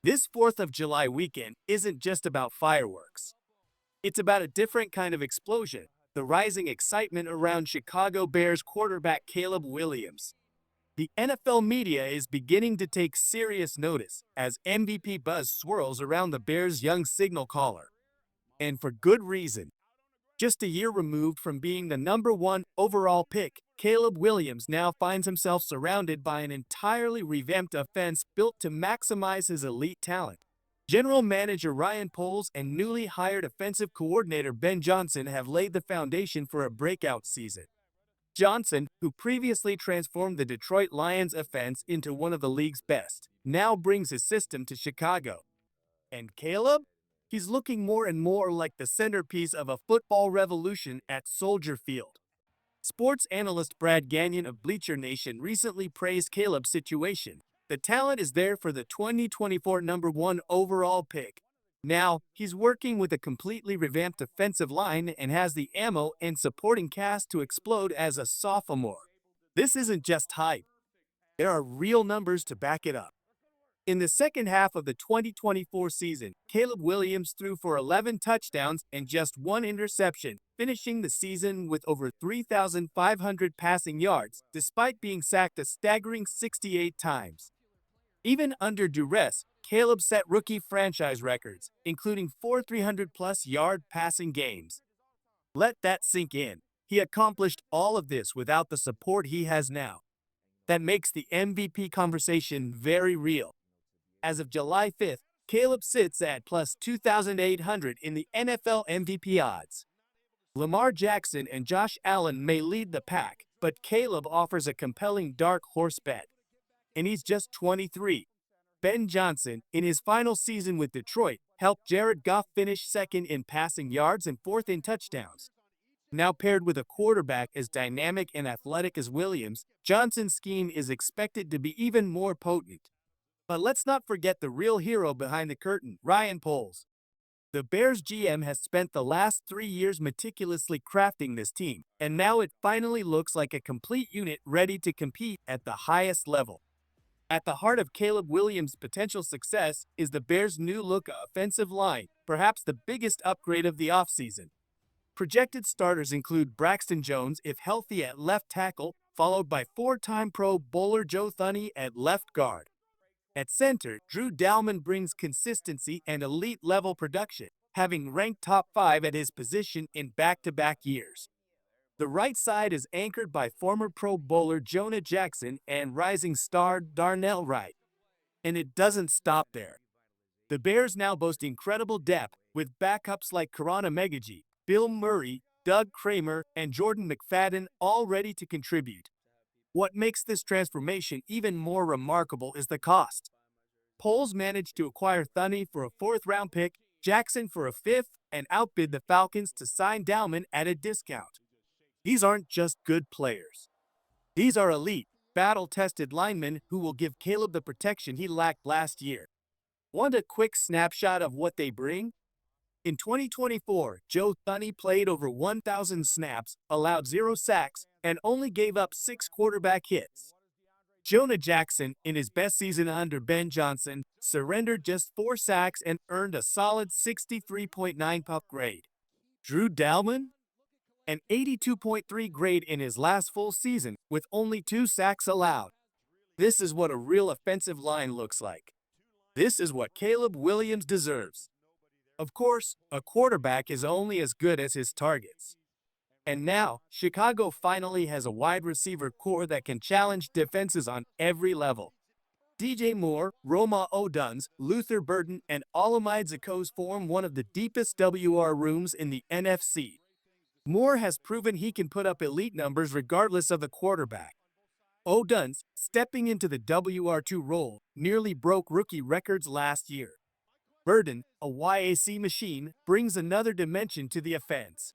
This 4th of July weekend isn't just about fireworks. It's about a different kind of explosion, the rising excitement around Chicago Bears quarterback Caleb Williams. The NFL media is beginning to take serious notice as MVP buzz swirls around the Bears' young signal caller. And for good reason. Just a year removed from being the #1 overall pick, Caleb Williams now finds himself surrounded by an entirely revamped offense built to maximize his elite talent. General Manager Ryan Poles and newly hired offensive coordinator Ben Johnson have laid the foundation for a breakout season. Johnson, who previously transformed the Detroit Lions offense into one of the league's best, now brings his system to Chicago. And Caleb? He's looking more and more like the centerpiece of a football revolution at Soldier Field. Sports analyst Brad Gagnon of Bleacher Nation recently praised Caleb's situation. The talent is there for the 2024 #1 overall pick. Now, he's working with a completely revamped offensive line and has the ammo and supporting cast to explode as a sophomore. This isn't just hype. There are real numbers to back it up. In the second half of the 2024 season, Caleb Williams threw for 11 touchdowns and just one interception, finishing the season with over 3,500 passing yards, despite being sacked a staggering 68 times. Even under duress, Caleb set rookie franchise records, including 4 300-plus yard passing games. Let that sink in. He accomplished all of this without the support he has now. That makes the MVP conversation very real. As of July 5th, Caleb sits at plus 2,800 in the NFL MVP odds. Lamar Jackson and Josh Allen may lead the pack, but Caleb offers a compelling dark horse bet. And he's just 23. Ben Johnson, in his final season with Detroit, helped Jared Goff finish second in passing yards and fourth in touchdowns. Now paired with a quarterback as dynamic and athletic as Williams, Johnson's scheme is expected to be even more potent. But let's not forget the real hero behind the curtain, Ryan Poles. The Bears GM has spent the last 3 years meticulously crafting this team, and now it finally looks like a complete unit ready to compete at the highest level. At the heart of Caleb Williams' potential success is the Bears' new look offensive line, perhaps the biggest upgrade of the offseason. Projected starters include Braxton Jones, if healthy, at left tackle, followed by 4-time Pro Bowler Joe Thuney at left guard. At center, Drew Dalman brings consistency and elite-level production, having ranked top 5 at his position in back-to-back years. The right side is anchored by former Pro Bowler Jonah Jackson and rising star Darnell Wright. And it doesn't stop there. The Bears now boast incredible depth, with backups like Karana Megaji, Bill Murray, Doug Kramer, and Jordan McFadden all ready to contribute. What makes this transformation even more remarkable is the cost. Poles managed to acquire Thuney for a 4th-round pick, Jackson for a 5th, and outbid the Falcons to sign Dalman at a discount. These aren't just good players. These are elite, battle-tested linemen who will give Caleb the protection he lacked last year. Want a quick snapshot of what they bring? In 2024, Joe Thuney played over 1,000 snaps, allowed 0 sacks, and only gave up 6 quarterback hits. Jonah Jackson, in his best season under Ben Johnson, surrendered just 4 sacks and earned a solid 63.9 pup grade. Drew Dalman? An 82.3 grade in his last full season, with only 2 sacks allowed. This is what a real offensive line looks like. This is what Caleb Williams deserves. Of course, a quarterback is only as good as his targets. And now, Chicago finally has a wide receiver core that can challenge defenses on every level. DJ Moore, Roma Odunze, Luther Burden, and Olamide Zaccoz form one of the deepest WR rooms in the NFC. Moore has proven he can put up elite numbers regardless of the quarterback. Odunze, stepping into the WR2 role, nearly broke rookie records last year. Burden, a YAC machine, brings another dimension to the offense.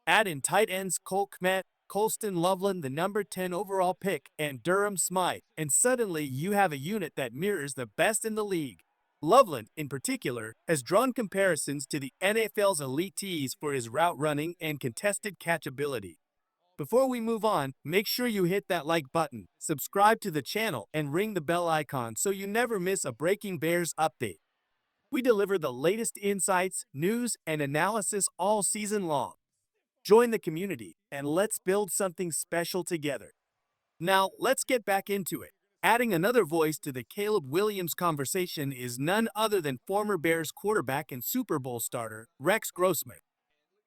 Add in tight ends Kmet, Colston Loveland, the number 10 overall pick, and Durham Smythe, and suddenly you have a unit that mirrors the best in the league. Loveland, in particular, has drawn comparisons to the NFL's elite tees for his route running and contested catchability. Before we move on, make sure you hit that like button, subscribe to the channel, and ring the bell icon so you never miss a Breaking Bears update. We deliver the latest insights, news, and analysis all season long. Join the community, and let's build something special together. Now, let's get back into it. Adding another voice to the Caleb Williams conversation is none other than former Bears quarterback and Super Bowl starter, Rex Grossman.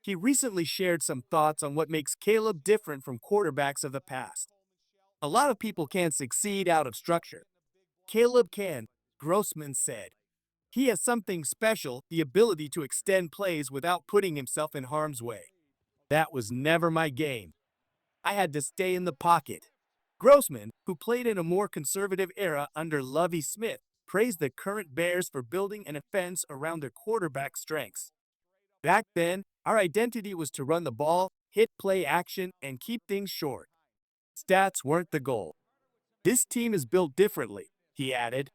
He recently shared some thoughts on what makes Caleb different from quarterbacks of the past. A lot of people can't succeed out of structure. Caleb can, Grossman said. He has something special, the ability to extend plays without putting himself in harm's way. That was never my game. I had to stay in the pocket. Grossman, who played in a more conservative era under Lovie Smith, praised the current Bears for building an offense around their quarterback's strengths. Back then, our identity was to run the ball, hit play action, and keep things short. Stats weren't the goal. This team is built differently, he added.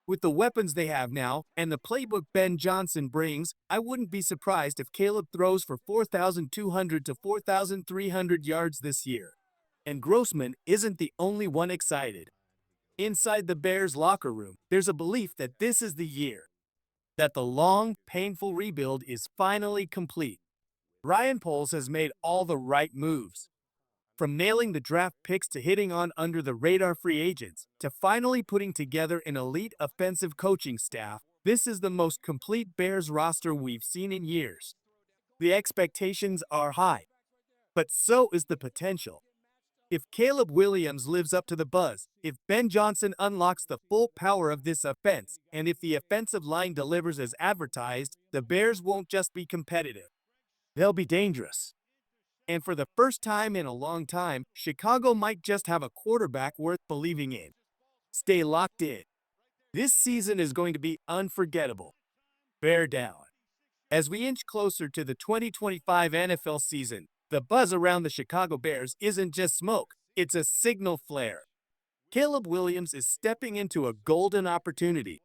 With the weapons they have now and the playbook Ben Johnson brings, I wouldn't be surprised if Caleb throws for 4,200 to 4,300 yards this year. And Grossman isn't the only one excited. Inside the Bears locker room, there's a belief that this is the year, that the long, painful rebuild is finally complete. Ryan Poles has made all the right moves. From nailing the draft picks to hitting on under-the-radar free agents, to finally putting together an elite offensive coaching staff, this is the most complete Bears roster we've seen in years. The expectations are high, but so is the potential. If Caleb Williams lives up to the buzz, if Ben Johnson unlocks the full power of this offense, and if the offensive line delivers as advertised, the Bears won't just be competitive. They'll be dangerous. And for the first time in a long time, Chicago might just have a quarterback worth believing in. Stay locked in. This season is going to be unforgettable. Bear down. As we inch closer to the 2025 NFL season, the buzz around the Chicago Bears isn't just smoke, it's a signal flare. Caleb Williams is stepping into a golden opportunity.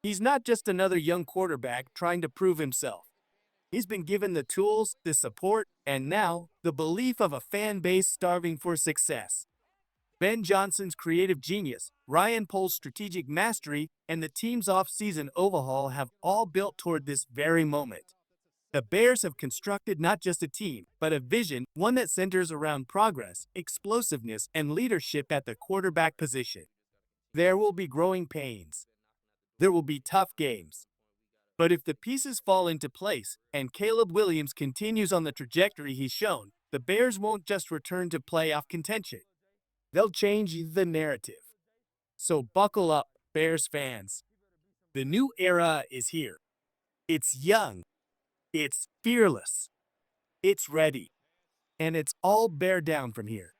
He's not just another young quarterback trying to prove himself. He's been given the tools, the support, and now, the belief of a fan base starving for success. Ben Johnson's creative genius, Ryan Poles' strategic mastery, and the team's offseason overhaul have all built toward this very moment. The Bears have constructed not just a team, but a vision, one that centers around progress, explosiveness, and leadership at the quarterback position. There will be growing pains. There will be tough games. But if the pieces fall into place and Caleb Williams continues on the trajectory he's shown, the Bears won't just return to playoff contention. They'll change the narrative. So buckle up, Bears fans. The new era is here. It's young. It's fearless. It's ready. And it's all bear down from here.